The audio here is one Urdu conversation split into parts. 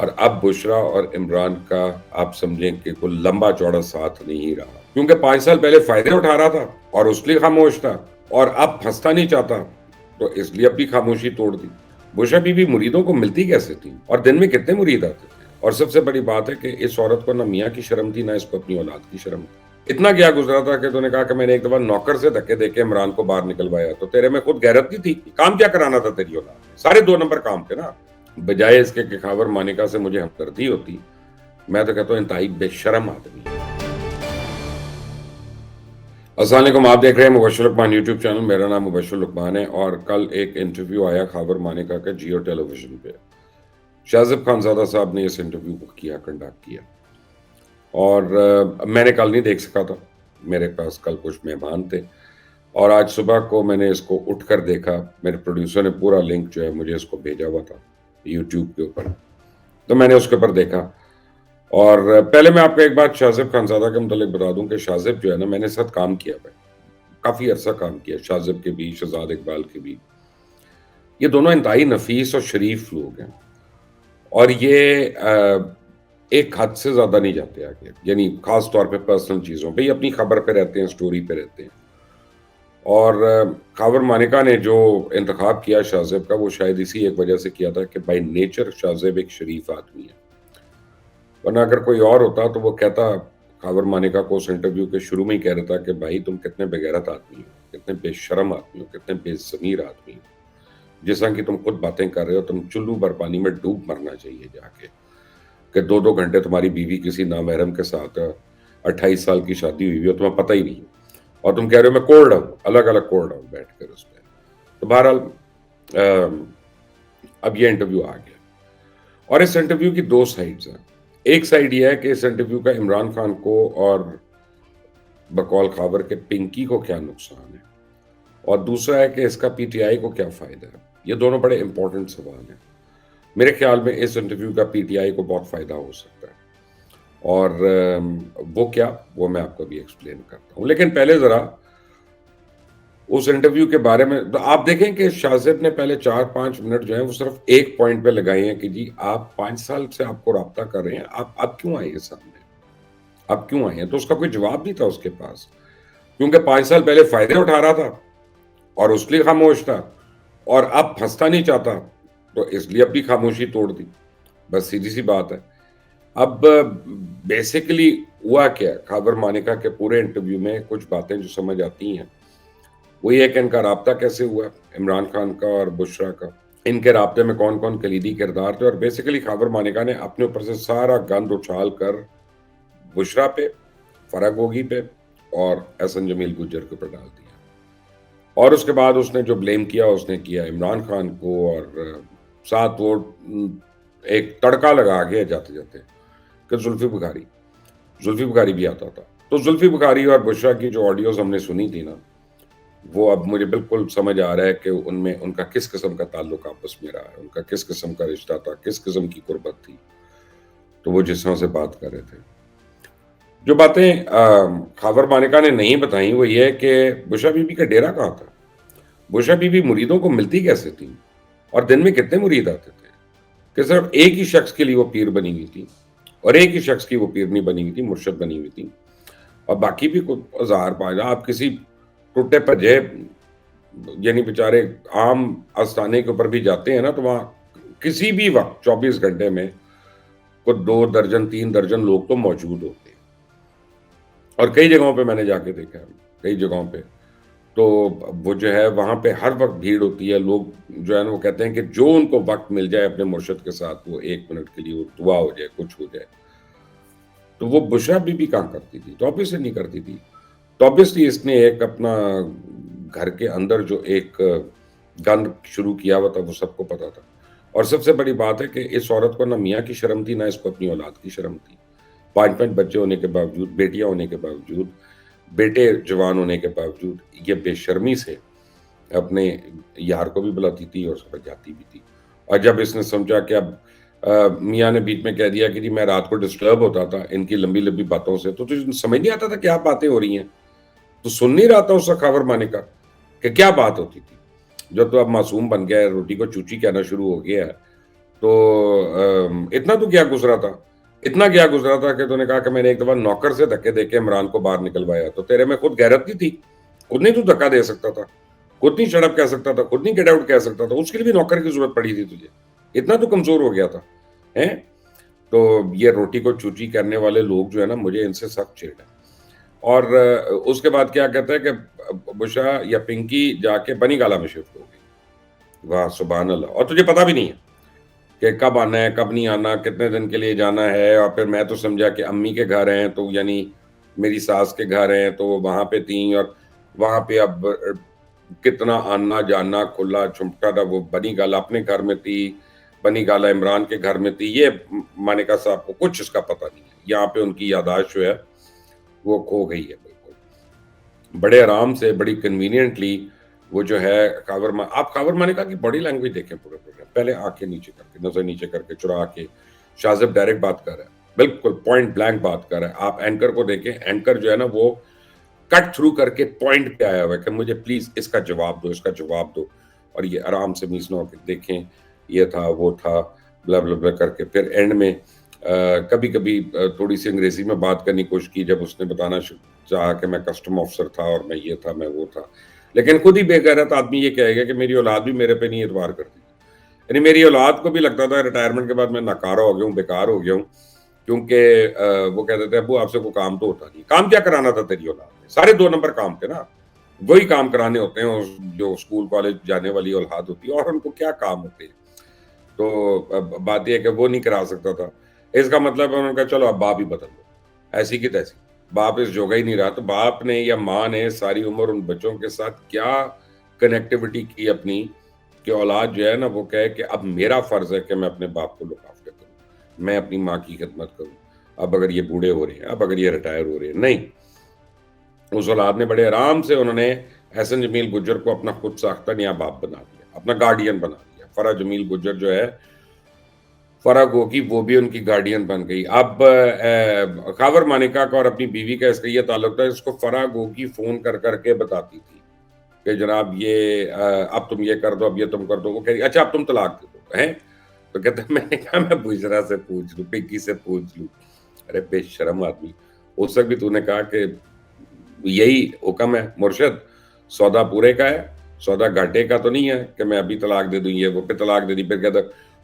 اور اب بشرا اور عمران کا آپ سمجھیں کہ کوئی لمبا چوڑا ساتھ نہیں رہا، کیونکہ 5 سال پہلے فائدے اٹھا رہا تھا اور اس لیے خاموش تھا، اور اب پھنستا نہیں چاہتا تو اس لیے اپنی خاموشی توڑ دی۔ بشرا بی بی مریدوں کو ملتی کیسے تھی اور دن میں کتنے مرید آتے تھے؟ اور سب سے بڑی بات ہے کہ اس عورت کو نہ میاں کی شرم تھی، نہ اس کو اپنی اولاد کی شرم تھی۔ اتنا کیا گزرا تھا کہ تو نے کہا کہ میں نے ایک دفعہ نوکر سے دھکے دے کے عمران کو باہر نکلوایا، تو تیرے میں خود غیرت نہیں تھی؟ کام کیا کرانا تھا تیری اولاد نے؟ سارے 2 نمبر کام تھے نا۔ بجائے اس کے کہ خاور مانیکا سے مجھے ہمدردی ہوتی، میں تو کہتا ہوں انتہائی بے شرم آدمی ہے۔ السلام علیکم، آپ دیکھ رہے ہیں مبشر لقمان یوٹیوب چینل۔ میرا نام مبشر لقمان ہے، اور کل ایک انٹرویو آیا خاور مانیکا کا جیو ٹیلی ویژن پہ۔ شاذب خانزادہ صاحب نے اس انٹرویو کو کنڈکٹ کیا، اور میں نے کل نہیں دیکھ سکا تھا، میرے پاس کل کچھ مہمان تھے، اور آج صبح کو میں نے اس کو اٹھ کر دیکھا۔ میرے پروڈیوسر نے پورا لنک جو ہے مجھے اس کو بھیجا ہوا تھا یوٹیوب کے اوپر، تو میں نے اس کے اوپر دیکھا۔ اور پہلے میں آپ کو ایک بات شاذب خانزادہ کے متعلق بتا دوں کہ شاذب جو ہے نا، میں نے ساتھ کام کیا ہے، کافی عرصہ کام کیا شاذب کے بھی، شہزاد اقبال کے بھی۔ یہ دونوں انتہائی نفیس اور شریف لوگ ہیں، اور یہ ایک حد سے زیادہ نہیں جاتے آگے، یعنی خاص طور پہ پرسنل چیزوں پہ، یہ اپنی خبر پہ رہتے ہیں، سٹوری پہ رہتے ہیں۔ اور خاور مانیکا نے جو انتخاب کیا شاذب کا، وہ شاید اسی ایک وجہ سے کیا تھا کہ بائی نیچر شاذب ایک شریف آدمی ہے، ورنہ اگر کوئی اور ہوتا تو وہ کہتا خاور مانیکا کو اس انٹرویو کے شروع میں ہی کہہ رہا تھا کہ بھائی تم کتنے بغیرت آدمی ہو، کتنے بے شرم آدمی ہو، کتنے بے ضمیر آدمی ہو، جس طرح کہ تم خود باتیں کر رہے ہو، تم چلو بھر پانی میں ڈوب مرنا چاہیے جا کے، کہ 2 گھنٹے تمہاری بیوی کسی نامحرم کے ساتھ 28 سال کی شادی ہوئی ہے، تمہیں پتہ ہی نہیں، اور تم کہہ رہے ہو میں کولڈ ہوں، الگ الگ کولڈ ہوں بیٹھ کر اس پہ۔ تو بہرحال اب یہ انٹرویو آ گیا، اور اس انٹرویو کی 2 سائڈز ہیں۔ ایک سائڈ یہ ہے کہ اس انٹرویو کا عمران خان کو اور بقول خاور کے پنکی کو کیا نقصان ہے، اور دوسرا ہے کہ اس کا پی ٹی آئی کو کیا فائدہ ہے۔ یہ دونوں بڑے امپورٹنٹ سوال ہیں۔ میرے خیال میں اس انٹرویو کا پی ٹی آئی کو بہت فائدہ ہو سکتا ہے، اور وہ کیا، وہ میں آپ کو بھی ایکسپلین کرتا ہوں، لیکن پہلے ذرا اس انٹرویو کے بارے میں تو آپ دیکھیں کہ شاذب نے پہلے 4-5 منٹ جو ہیں وہ صرف ایک پوائنٹ پہ لگائے ہیں کہ جی آپ 5 سال سے آپ کو رابطہ کر رہے ہیں، آپ اب کیوں آئے ہیں سامنے، اب کیوں آئے ہیں؟ تو اس کا کوئی جواب نہیں تھا اس کے پاس، کیونکہ 5 سال پہلے فائدے اٹھا رہا تھا اور اس لیے خاموش تھا، اور اب پھنستا نہیں چاہتا تو اس لیے اپنی خاموشی توڑ دی۔ بس سیدھی سی بات ہے۔ اب بیسیکلی ہوا کیا، خاور مانیکا کے پورے انٹرویو میں کچھ باتیں جو سمجھ آتی ہیں وہ یہ کہ ان کا رابطہ کیسے ہوا، عمران خان کا اور بشرا کا، ان کے رابطے میں کون کون کلیدی کردار تھے، اور بیسیکلی خاور مانیکا نے اپنے اوپر سے سارا گند اچھال کر بشرا پہ، فرح گوگی پہ اور احسن جمیل گجر کے اوپر ڈال دیا، اور اس کے بعد اس نے جو بلیم کیا اس نے کیا عمران خان کو، اور ساتھ وہ ایک تڑکا لگا گیا جاتے جاتے کہ زلفی بخاری بھی آتا تھا۔ تو زلفی بخاری اور بشرا کی جو آڈیوز ہم نے سنی تھی نا، وہ اب مجھے بالکل سمجھ آ رہا ہے کہ ان میں ان کا کس قسم کا تعلق آپس میں رہا ہے، ان کا کس قسم کا رشتہ تھا، کس قسم کی قربت تھی، تو وہ جس طرح سے بات کر رہے تھے۔ جو باتیں خاور مانیکا نے نہیں بتائیں وہ یہ ہے کہ بشرا بی بی کا ڈیرا کہاں تھا، بشرا بی بی مریدوں کو ملتی کیسے تھی، اور دن میں کتنے مرید آتے تھے، کہ صرف ایک ہی شخص کے لیے وہ پیر بنی ہوئی تھی، اور ایک ہی شخص کی وہ پیرنی بنی ہوئی تھی، مرشد بنی ہوئی تھی، اور باقی بھی کچھ ہزار پانچ آپ کسی ٹوٹے پجے یعنی بیچارے عام آستانے کے اوپر بھی جاتے ہیں نا، تو وہاں کسی بھی وقت 24 گھنٹے میں کچھ 2 درجن 3 درجن لوگ تو موجود ہوتے ہیں، اور کئی جگہوں پہ میں نے جا کے دیکھا ہے، کئی جگہوں پہ تو وہ جو ہے وہاں پہ ہر وقت بھیڑ ہوتی ہے، لوگ جو ہے نا وہ کہتے ہیں کہ جو ان کو وقت مل جائے اپنے مرشد کے ساتھ، وہ 1 منٹ کے لیے وہ دعا ہو جائے، کچھ ہو جائے، تو وہ بشرا بی بی کہاں کرتی تھی، تو obviously نہیں کرتی تھی۔ تو obviously اس نے ایک اپنا گھر کے اندر جو ایک گند شروع کیا ہوا تھا وہ سب کو پتا تھا، اور سب سے بڑی بات ہے کہ اس عورت کو نہ میاں کی شرم تھی، نہ اس کو اپنی اولاد کی شرم تھی۔ 5 بچے ہونے کے باوجود، بیٹیاں ہونے کے باوجود، بیٹے جوان ہونے کے باوجود یہ بے شرمی سے اپنے یار کو بھی بلاتی تھی اور سب جاتی بھی تھی۔ اور جب اس نے سمجھا کہ اب میاں نے بیچ میں کہہ دیا کہ جی میں رات کو ڈسٹرب ہوتا تھا ان کی لمبی لمبی باتوں سے، تو تجھے سمجھ نہیں آتا تھا کیا باتیں ہو رہی ہیں، تو سن نہیں رہا تھا اس کا خاور مانیکا کہ کیا بات ہوتی تھی۔ جب تو اب معصوم بن گیا ہے، روٹی کو چوچی کہنا شروع ہو گیا ہے، تو اتنا تو کیا گزرا تھا، اتنا کیا گزرا تھا کہ تو نے کہا کہ میں نے ایک دفعہ نوکر سے دھکے دے کے عمران کو باہر نکلوایا، تو تیرے میں خود غیرت نہیں تھی؟ خود نہیں تو دھکا دے سکتا تھا، خود نہیں شٹ اپ کہہ سکتا تھا، خود نہیں گیٹ آؤٹ کہہ سکتا تھا، اس کے لیے بھی نوکر کی ضرورت پڑی تھی تجھے؟ اتنا تو کمزور ہو گیا تھا ہیں؟ تو یہ روٹی کو چوچی کرنے والے لوگ جو ہے نا، مجھے ان سے سخت چڑ ہے۔ اور اس کے بعد کیا کہتا ہے کہ بشرا یا پنکی جا کے بنی گالا میں شفٹ ہو گئی۔ واہ سبحان اللہ! اور تجھے پتا بھی نہیں ہے کہ کب آنا ہے، کب نہیں آنا، کتنے دن کے لیے جانا ہے۔ اور پھر میں تو سمجھا کہ امی کے گھر ہیں، تو یعنی میری ساس کے گھر ہیں، تو وہ وہاں پہ تھیں، اور وہاں پہ اب کتنا آنا جانا کھلا چھمٹا تھا۔ وہ بنی گالا اپنے گھر میں تھی، بنی گالا عمران کے گھر میں تھی۔ یہ مانیکا صاحب کو کچھ اس کا پتہ نہیں ہے۔ یہاں پہ ان کی یادداشت جو ہے وہ کھو گئی ہے بالکل۔ بڑے آرام سے، بڑی کنوینئنٹلی وہ جو ہے آپ خاور مانیکا کی باڈی لینگویج دیکھیں پورے پروگرام، پہلے آنکھیں نیچے کر کے، نظر نیچے کر کے، چرا کے، شاذب ڈائریکٹ بات کر رہا ہے، بالکل پوائنٹ بلینک بات کر رہا ہے۔ آپ اینکر کو دیکھیں، اینکر جو ہے نا وہ کٹ تھرو کر کے پوائنٹ پہ آیا ہوا ہے کہ مجھے پلیز اس کا جواب دو، اس کا جواب دو۔ اور یہ آرام سے میز نہ ہو کے دیکھیں یہ تھا وہ تھا بلا بلا بلا کر کے، پھر اینڈ میں کبھی کبھی تھوڑی سی انگریزی میں بات کرنے کی کوشش کی، جب اس نے بتانا چاہا کہ میں کسٹم آفیسر تھا اور میں یہ تھا میں وہ تھا، لیکن خود ہی بے غیرت آدمی یہ کہے گا کہ میری اولاد بھی میرے پہ نہیں اعتبار کرتی، یعنی میری اولاد کو بھی لگتا تھا ریٹائرمنٹ کے بعد میں ناکارہ ہو گیا ہوں، بیکار ہو گیا ہوں، کیونکہ وہ کہتے تھے ابو آپ سے کوئی کام تو ہوتا نہیں۔ کام کیا کرانا تھا تیری اولاد نے؟ سارے 2 نمبر کام تھے نا، وہی کام کرانے ہوتے ہیں جو اسکول کالج جانے والی اولاد ہوتی ہے، اور ان کو کیا کام ہوتے ہیں؟ تو بات یہ ہے کہ وہ نہیں کرا سکتا تھا۔ اس کا مطلب ہے انہوں نے کہا چلو اب باپ ہی بدل دو، ایسی کی تیسی۔ باپ اس جوگا ہی نہیں رہا، تو باپ نے یا ماں نے ساری عمر ان بچوں کے ساتھ کیا کنیکٹیوٹی کی اپنی، کہ اولاد جو ہے نا وہ کہے کہ اب میرا فرض ہے کہ میں اپنے باپ کو لک آفٹر کروں، میں اپنی ماں کی خدمت کروں، اب اگر یہ بوڑھے ہو رہے ہیں، اب اگر یہ ریٹائر ہو رہے ہیں۔ نہیں، اس اولاد نے بڑے آرام سے انہوں نے احسن جمیل گجر کو اپنا خود ساختہ نیا باپ بنا دیا، اپنا گارڈین بنا دیا۔ فرح جمیل گجر جو ہے فرح گو کی، وہ بھی ان کی گارڈین بن گئی۔ اب خاور مانیکا کا اور اپنی بیوی کا اس کا یہ تعلق تھا، اس کو فرح گو کی فون کر کر کے بتاتی تھی کہ جناب یہ اب تم یہ کر دو، اب یہ تم کر دو۔ وہ کہہ رہی اچھا اب تم طلاق دے دو ہیں؟ تو کہتے ہیں میں نے کہا میں بشرا سے پوچھ لوں، پنکی سے پوچھ لوں۔ ارے بے شرم آدمی، اس وقت بھی تو نے کہا کہ یہی حکم ہے مرشد، سودا پورے کا ہے، سودا گھاٹے کا تو نہیں ہے کہ میں ابھی طلاق دے دوں۔ یہ وہ پہ طلاق دے دی، پھر کہتا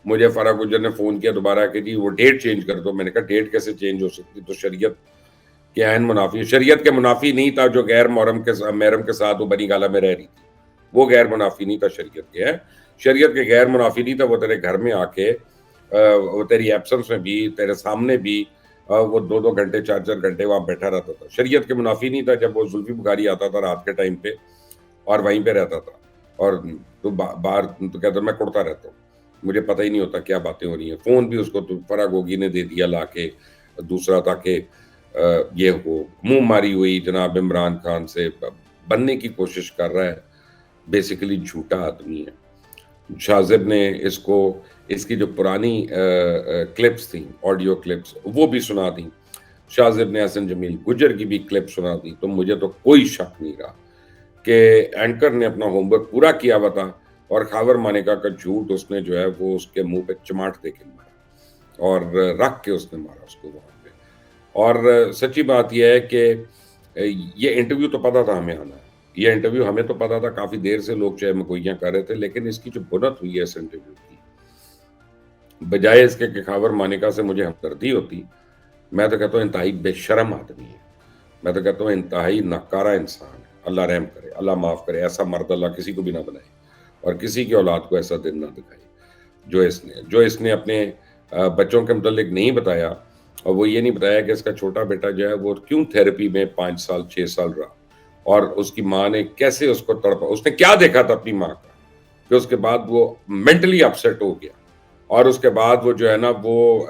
مجھے فرح گجر نے فون کیا دوبارہ کہ جی وہ ڈیٹ چینج کر دو۔ میں نے کہا ڈیٹ کیسے چینج ہو سکتی؟ تو شریعت کے عین منافی، شریعت کے منافی نہیں تھا جو غیر محرم کے ساتھ وہ بنی گالا میں رہ رہی تھی، وہ غیر منافی نہیں تھا شریعت کے، ہے شریعت کے غیر منافی نہیں تھا۔ وہ تیرے گھر میں آ کے وہ تیری ایبسنس میں بھی، تیرے سامنے بھی وہ 2 گھنٹے 4 گھنٹے وہاں بیٹھا رہتا تھا۔ شریعت کے منافی نہیں تھا جب وہ زلفی بخاری آتا تھا رات کے ٹائم پہ اور وہیں پہ رہتا تھا، اور تو باہر تو کہتا میں کرتا رہتا ہوں، مجھے پتہ ہی نہیں ہوتا کیا باتیں ہو رہی ہیں۔ فون بھی اس کو تو فرح گوگی نے دے دیا لا کے دوسرا، تاکہ یہ ہو منہ ماری ہوئی جناب عمران خان سے بننے کی کوشش کر رہا ہے، بیسیکلی جھوٹا آدمی ہے۔ شاذب نے اس کو اس کی جو پرانی کلپس تھیں، آڈیو کلپس، وہ بھی سنا دیں، شاذب نے حسن جمیل گجر کی بھی کلپ سنا دی، تو مجھے تو کوئی شک نہیں رہا کہ اینکر نے اپنا ہوم ورک پورا کیا ہوا تھا، اور خاور مانیکا کا جھوٹ اس نے جو ہے وہ اس کے منہ پہ چماٹ دے کے مارا، اور رکھ کے اس نے مارا اس کو وہاں پہ۔ اور سچی بات یہ ہے کہ یہ انٹرویو تو پتا تھا ہمیں آنا ہے، یہ انٹرویو ہمیں تو پتا تھا، کافی دیر سے لوگ چاہے مگوئیاں کر رہے تھے، لیکن اس کی جو بنت ہوئی ہے اس انٹرویو کی، بجائے اس کے کہ خاور مانیکا سے مجھے ہمدردی ہوتی، میں تو کہتا ہوں انتہائی بے شرم آدمی ہے، میں تو کہتا ہوں انتہائی ناکارہ انسان ہے۔ اللہ رحم کرے، اللہ معاف کرے، ایسا مرد اللہ کسی کو بھی نہ بنائے، اور کسی کی اولاد کو ایسا دن نہ دکھائے جو اس نے اپنے بچوں کے متعلق نہیں بتایا، اور وہ یہ نہیں بتایا کہ اس کا چھوٹا بیٹا جو ہے وہ کیوں تھیراپی میں 5 سال 6 سال رہا، اور اس کی ماں نے کیسے اس کو تڑپا، اس نے کیا دیکھا تھا اپنی ماں کا کہ اس کے بعد وہ مینٹلی اپسیٹ ہو گیا، اور اس کے بعد وہ جو ہے نا وہ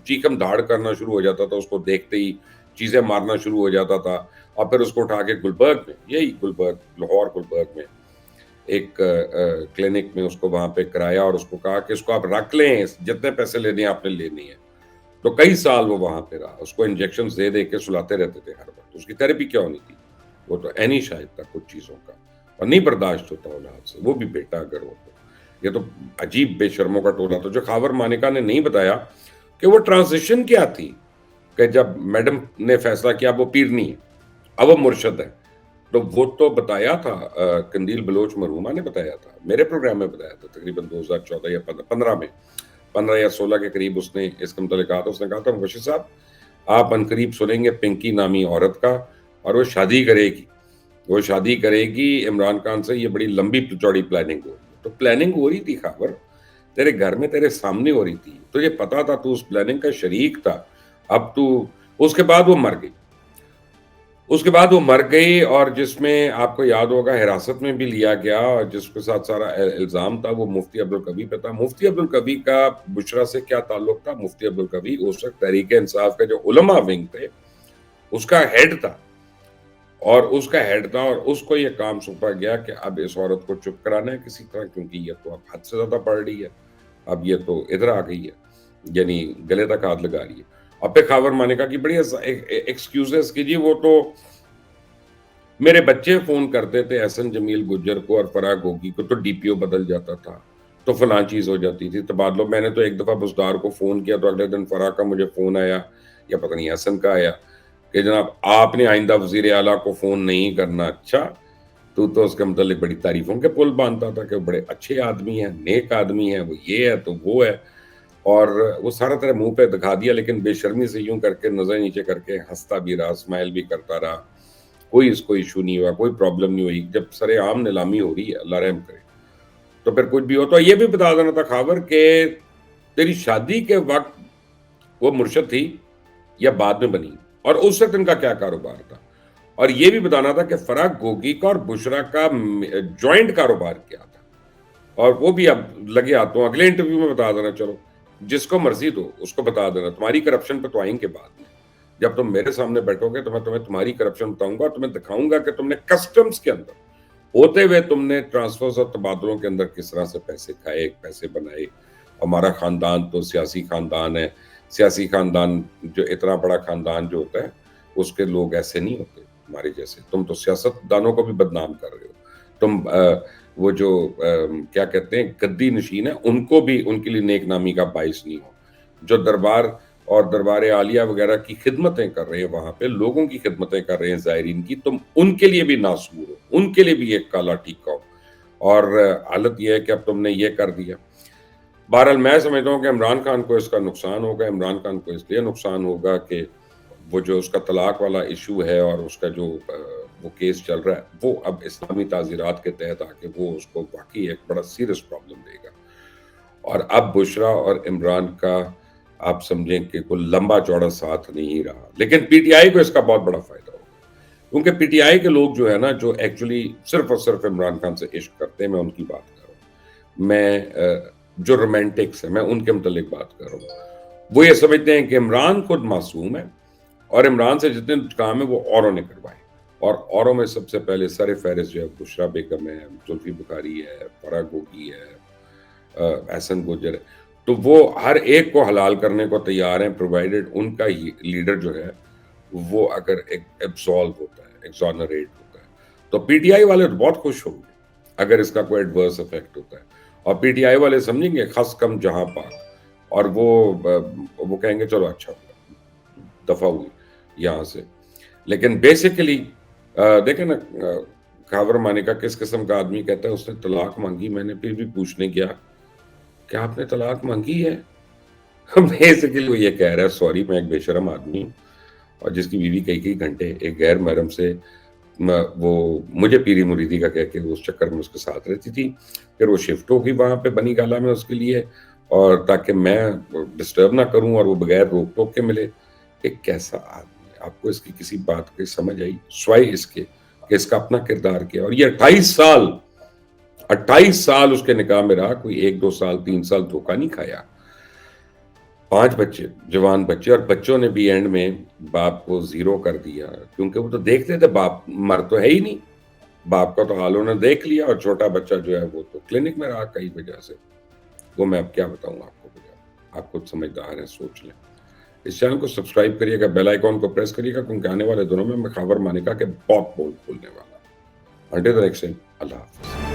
چیخم دھاڑ کرنا شروع ہو جاتا تھا، اس کو دیکھتے ہی چیزیں مارنا شروع ہو جاتا تھا، اور پھر اس کو اٹھا کے گلبرگ میں، یہی گلبرگ لاہور گلبرگ میں ایک کلینک میں اس کو وہاں پہ کرایا، اور اس کو کہا کہ اس کو آپ رکھ لیں، جتنے پیسے لینے ہیں آپ نے لینے ہیں۔ تو کئی سال وہ وہاں پہ رہا، اس کو انجیکشنز دے دے کے سلاتے رہتے تھے ہر وقت۔ اس کی تھیراپی کیا ہونی تھی؟ وہ تو اینی شاید تھا کچھ چیزوں کا، اور نہیں برداشت ہوتا اولاد سے، وہ بھی بیٹا اگر ہو تو۔ یہ تو عجیب بے شرموں کا ٹولہ تھا. جو خاور مانیکا نے نہیں بتایا کہ وہ ٹرانزیشن کیا تھی, کہ جب میڈم نے فیصلہ کیا وہ پیر نہیں ہے, اب وہ مرشد ہے. تو وہ تو بتایا تھا, قندیل بلوچ مرحومہ نے بتایا تھا, میرے پروگرام میں بتایا تھا تقریباً 2014 یا 15 میں, 15 یا 16 کے قریب اس نے اس کے متعلق کہا تھا. اس نے کہا تھا مبشر صاحب آپ عنقریب سنیں گے پنکی نامی عورت کا, اور وہ شادی کرے گی, وہ شادی کرے گی عمران خان سے. یہ بڑی لمبی چوڑی پلاننگ ہو رہی ہے. تو پلاننگ ہو رہی تھی خاور, تیرے گھر میں تیرے سامنے ہو رہی تھی, تجھے پتا تھا, تو اس پلاننگ کا شریک تھا. اب تو اس کے بعد وہ مر گئی, اس کے بعد وہ مر گئی, اور جس میں آپ کو یاد ہوگا حراست میں بھی لیا گیا, اور جس کے ساتھ سارا الزام تھا وہ مفتی عبدالقوی پہ تھا. مفتی عبدالقوی کا بشرا سے کیا تعلق تھا؟ مفتی عبدالقوی اس وقت تحریک انصاف کے جو علماء ونگ تھے اس کا ہیڈ تھا, اور اس کا ہیڈ تھا, اور اس کو یہ کام سونپا گیا کہ اب اس عورت کو چپ کرانا ہے کسی طرح, کیونکہ یہ تو اب حد سے زیادہ پڑھ رہی ہے, اب یہ تو ادھر آ گئی ہے, یعنی گلے تک ہاتھ لگا رہی ہے. اب پہ خاور مانیکا کی بڑی ایکسکیوزز کی, جی وہ تو میرے بچے فون کرتے تھے احسن جمیل گجر کو اور فرا گوگی کو, تو ڈی پی او بدل جاتا تھا, تو فلاں چیز ہو جاتی تھی تبادلوں. میں نے تو ایک دفعہ بزدار کو فون کیا تو اگلے دن فرا کا مجھے فون آیا, یا پتہ نہیں احسن کا آیا, کہ جناب آپ نے آئندہ وزیر اعلیٰ کو فون نہیں کرنا. اچھا, تو اس کے متعلق بڑی تعریفوں کے پل باندھتا تھا کہ وہ بڑے اچھے آدمی ہیں, نیک آدمی ہیں, وہ یہ ہے تو وہ ہے, اور وہ سارا طرح منہ پہ دکھا دیا, لیکن بے شرمی سے یوں کر کے نظر نیچے کر کے ہنستا بھی رہا, اسمائل بھی کرتا رہا. کوئی اس کو ایشو نہیں ہوا, کوئی پرابلم نہیں ہوئی. جب سر عام نیلامی ہو رہی ہے, اللہ رحم کرے, تو پھر کچھ بھی ہو. تو یہ بھی بتا دینا تھا خاور کہ تیری شادی کے وقت وہ مرشد تھی یا بعد میں بنی, اور اس وقت ان کا کیا کاروبار تھا. اور یہ بھی بتانا تھا کہ فرا گوگی کا اور بشرا کا جوائنٹ کاروبار کیا تھا, اور وہ بھی اب لگے ہاتھوں اگلے انٹرویو میں بتا دینا. چلو جس کو مرضی دو اس کو بتا دینا. تمہاری کرپشن پہ تو آئیں گے بعد میں, جب تم میرے سامنے بیٹھو گے تو میں تمہیں تمہاری کرپشن بتاؤں گا, تمہیں دکھاؤں گا کہ تم نے کسٹمز کے اندر ہوتے ہوئے تم نے ٹرانسفرز اور تبادلوں کے اندر کس طرح سے پیسے کھائے, پیسے بنائے. ہمارا خاندان تو سیاسی خاندان ہے, سیاسی خاندان جو اتنا بڑا خاندان جو ہوتا ہے اس کے لوگ ایسے نہیں ہوتے ہمارے جیسے. تم تو سیاست دانوں کو بھی بدنام کر رہے ہو. تم وہ جو کیا کہتے ہیں گدی نشین ہیں ان کو بھی, ان کے لیے نیک نامی کا باعث نہیں ہو. جو دربار اور دربار عالیہ وغیرہ کی خدمتیں کر رہے ہیں, وہاں پہ لوگوں کی خدمتیں کر رہے ہیں زائرین کی, تم ان کے لیے بھی ناسور ہو, ان کے لیے بھی ایک کالا ٹیکا ہو. اور حالت یہ ہے کہ اب تم نے یہ کر دیا. بہرحال میں سمجھتا ہوں کہ عمران خان کو اس کا نقصان ہوگا. عمران خان کو اس لیے نقصان ہوگا کہ وہ جو اس کا طلاق والا ایشو ہے اور اس کا جو وہ کیس چل رہا ہے, وہ اب اسلامی تعزیرات کے تحت آ کے وہ اس کو واقعی ایک بڑا سیریس پرابلم دے گا. اور اب بشرا اور عمران کا آپ سمجھیں کہ کوئی لمبا چوڑا ساتھ نہیں رہا, لیکن پی ٹی آئی کو اس کا بہت بڑا فائدہ ہوگا, کیونکہ پی ٹی آئی کے لوگ جو ہے نا, جو ایکچولی صرف اور صرف عمران خان سے عشق کرتے ہیں, میں ان کی بات کر رہا ہوں. میں جو رومانٹکس ہیں میں ان کے متعلق بات کر رہا ہوں. وہ یہ سمجھتے ہیں کہ عمران خود معصوم ہے, اور عمران سے جتنے کام ہیں وہ اوروں نے کروائے, اور اوروں میں سب سے پہلے سر فہرست جو ہے بشرا بیگم ہے, زلفی بخاری ہے, فرا گوگی ہے, احسن گوجر ہے. تو وہ ہر ایک کو حلال کرنے کو تیار ہیں, پرووائڈڈ ان کا لیڈر جو ہے وہ اگر ایبزالو ہوتا ہے, ایگزونریٹ ہوتا ہے, تو پی ٹی آئی والے تو بہت خوش ہوں گے اگر اس کا کوئی ایڈورس افیکٹ ہوتا ہے. اور پی ٹی آئی والے سمجھیں گے خس کم جہاں پاک, اور وہ کہیں گے چلو اچھا دفعہ ہوئی یہاں سے. لیکن بیسیکلی دیکھیں نا, خاور مانیکا کس قسم کا آدمی کہتا ہے اس نے طلاق مانگی. میں نے پھر بھی پوچھنے گیا کہ آپ نے طلاق مانگی ہے؟ بیسیکلی وہ یہ کہہ رہا ہے سوری میں ایک بے شرم آدمی ہوں, اور جس کی بیوی کئی گھنٹے ایک غیر محرم سے وہ مجھے پیری مریدی کا کہہ کے اس چکر میں اس کے ساتھ رہتی تھی. پھر وہ شفٹ ہو گئی وہاں پہ بنی گالا میں اس کے لیے, اور تاکہ میں ڈسٹرب نہ کروں اور وہ بغیر روک ٹوک کے ملے. ایک کیسا آدمی ہے, آپ کو اس کی کسی بات کی سمجھ آئی سوائے اس کے کہ اس کا اپنا کردار کیا؟ اور یہ 28 سال اس کے نکاح میں رہا, کوئی 1-2 سال 3 سال دھوکہ نہیں کھایا. 5 بچے, جوان بچے, اور بچوں نے بھی اینڈ میں باپ کو زیرو کر دیا, کیونکہ وہ تو دیکھتے تھے باپ مر تو ہے ہی نہیں, باپ کا تو حال انہوں نے دیکھ لیا, اور چھوٹا بچہ جو ہے وہ تو کلینک میں رہا کئی وجہ سے. وہ میں اب کیا بتاؤں آپ کو, آپ خود سمجھدار ہیں, سوچ لیں. اس چینل کو سبسکرائب کریے گا, بیل آئیکن کو پریس کریے گا, کیونکہ آنے والے دنوں میں خاور مانیکا کے بہت بول کھولنے والا. انٹل دی نیکسٹ ٹائم, اللہ حافظ.